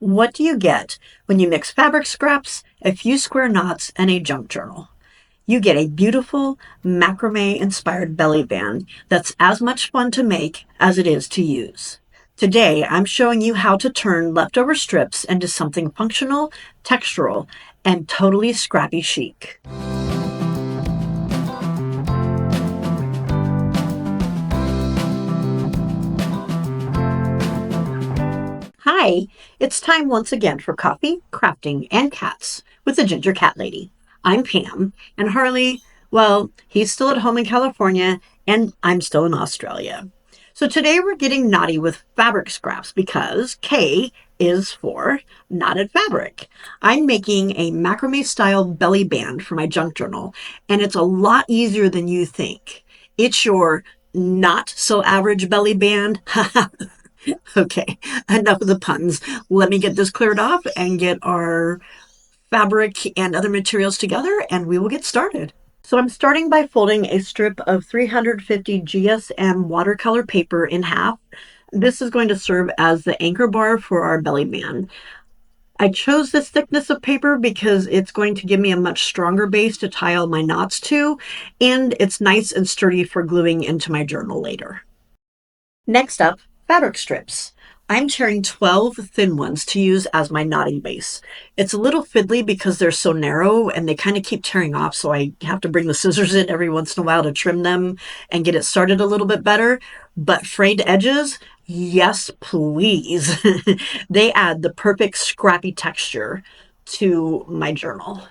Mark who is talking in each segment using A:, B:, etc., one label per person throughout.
A: What do you get when you mix fabric scraps, a few square knots, and a junk journal? You get a beautiful macrame-inspired belly band that's as much fun to make as it is to use. Today, I'm showing you how to turn leftover strips into something functional, textural, and totally scrappy chic. Hi, it's time once again for coffee, crafting, and cats with the Ginger Cat Lady. I'm Pam, and Harley, well, he's still at home in California, and I'm still in Australia. So today we're getting naughty with fabric scraps because K is for knotted fabric. I'm making a macrame style belly band for my junk journal, and it's a lot easier than you think. It's your not so average belly band. Okay, enough of the puns. Let me get this cleared off and get our fabric and other materials together, and we will get started. So I'm starting by folding a strip of 350 GSM watercolor paper in half. This is going to serve as the anchor bar for our belly band. I chose this thickness of paper because it's going to give me a much stronger base to tie all my knots to, and it's nice and sturdy for gluing into my journal later. Next up, fabric strips. I'm tearing 12 thin ones to use as my knotting base. It's a little fiddly because they're so narrow and they kind of keep tearing off, so I have to bring the scissors in every once in a while to trim them and get it started a little bit better. But frayed edges, yes please. They add the perfect scrappy texture to my journal.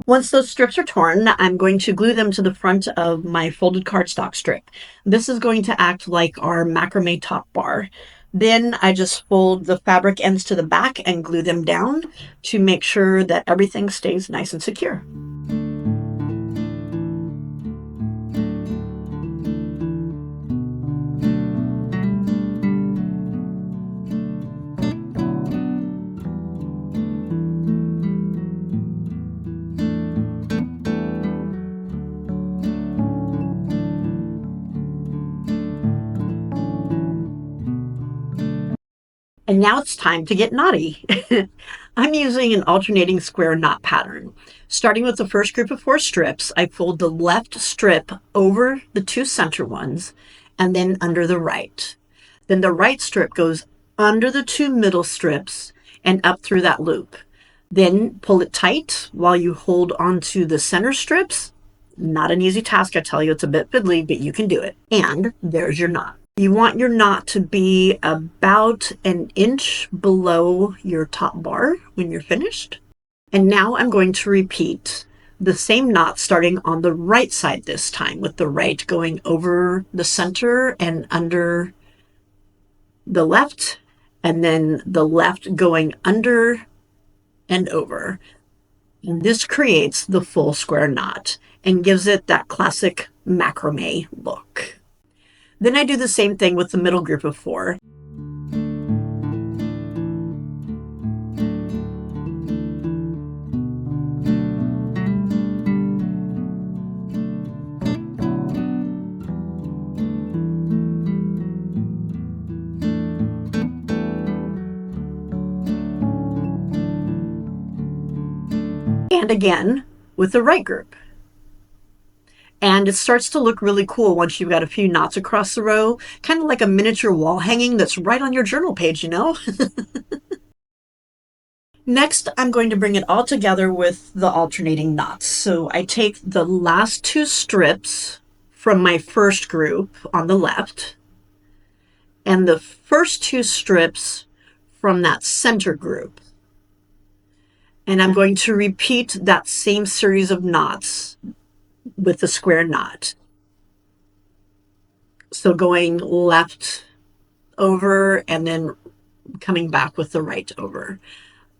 A: Once those strips are torn, I'm going to glue them to the front of my folded cardstock strip. This is going to act like our macrame top bar. Then I just fold the fabric ends to the back and glue them down to make sure that everything stays nice and secure. And now it's time to get knotty. I'm using an alternating square knot pattern. Starting with the first group of 4 strips, I fold the left strip over the 2 center ones and then under the right. Then the right strip goes under the 2 middle strips and up through that loop. Then pull it tight while you hold onto the center strips. Not an easy task, I tell you, it's a bit fiddly, but you can do it. And there's your knot. You want your knot to be about an inch below your top bar when you're finished. And now I'm going to repeat the same knot starting on the right side this time, with the right going over the center and under the left, and then the left going under and over. And this creates the full square knot and gives it that classic macrame look. Then I do the same thing with the middle group of 4. And again with the right group. And it starts to look really cool once you've got a few knots across the row, kind of like a miniature wall hanging that's right on your journal page, you know? Next, I'm going to bring it all together with the alternating knots. So I take the last 2 strips from my first group on the left and the first 2 strips from that center group. And I'm going to repeat that same series of knots with the square knot. So going left over and then coming back with the right over.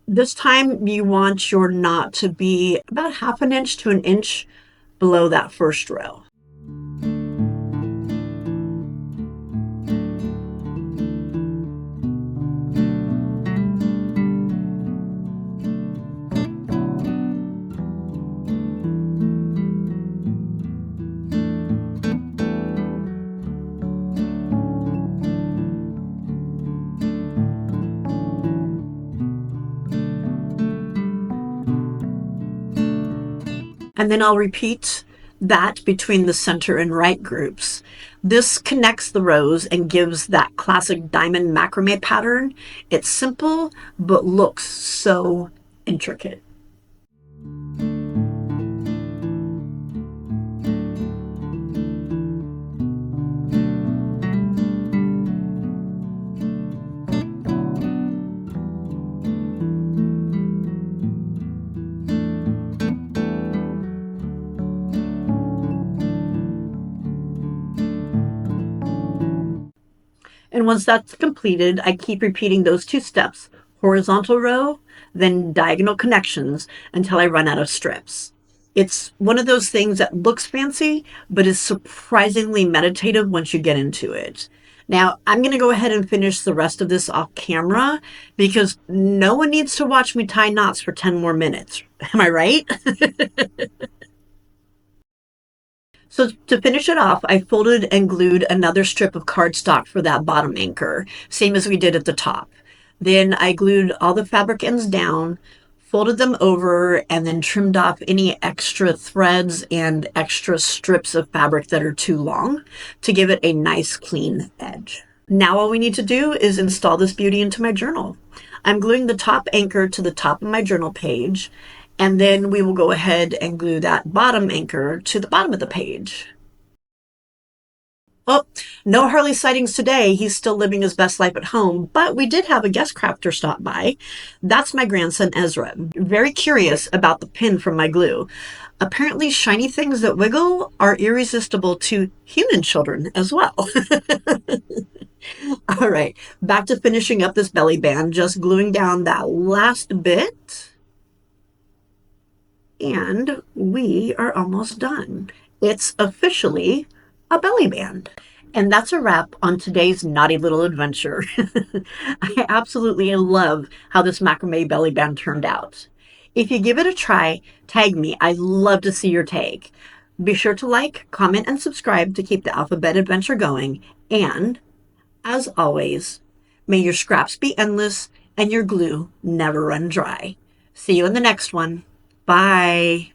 A: This time you want your knot to be about 1/2 inch to 1 inch below that first row. And then I'll repeat that between the center and right groups. This connects the rows and gives that classic diamond macrame pattern. It's simple, but looks so intricate. And once that's completed, I keep repeating those two steps, horizontal row, then diagonal connections until I run out of strips. It's one of those things that looks fancy, but is surprisingly meditative once you get into it. Now, I'm going to go ahead and finish the rest of this off camera because no one needs to watch me tie knots for 10 more minutes. Am I right? So to finish it off, I folded and glued another strip of cardstock for that bottom anchor, same as we did at the top. Then I glued all the fabric ends down, folded them over, and then trimmed off any extra threads and extra strips of fabric that are too long to give it a nice clean edge. Now all we need to do is install this beauty into my journal. I'm gluing the top anchor to the top of my journal page, and then we will go ahead and glue that bottom anchor to the bottom of the page. Oh, no Harley sightings today. He's still living his best life at home, but we did have a guest crafter stop by. That's my grandson, Ezra. Very curious about the pin from my glue. Apparently, shiny things that wiggle are irresistible to human children as well. All right, back to finishing up this belly band, just gluing down that last bit. And we are almost done. It's officially a belly band. And that's a wrap on today's naughty little adventure. I absolutely love how this macrame belly band turned out. If you give it a try, tag me. I'd love to see your take. Be sure to like, comment, and subscribe to keep the alphabet adventure going. And, as always, may your scraps be endless and your glue never run dry. See you in the next one. Bye.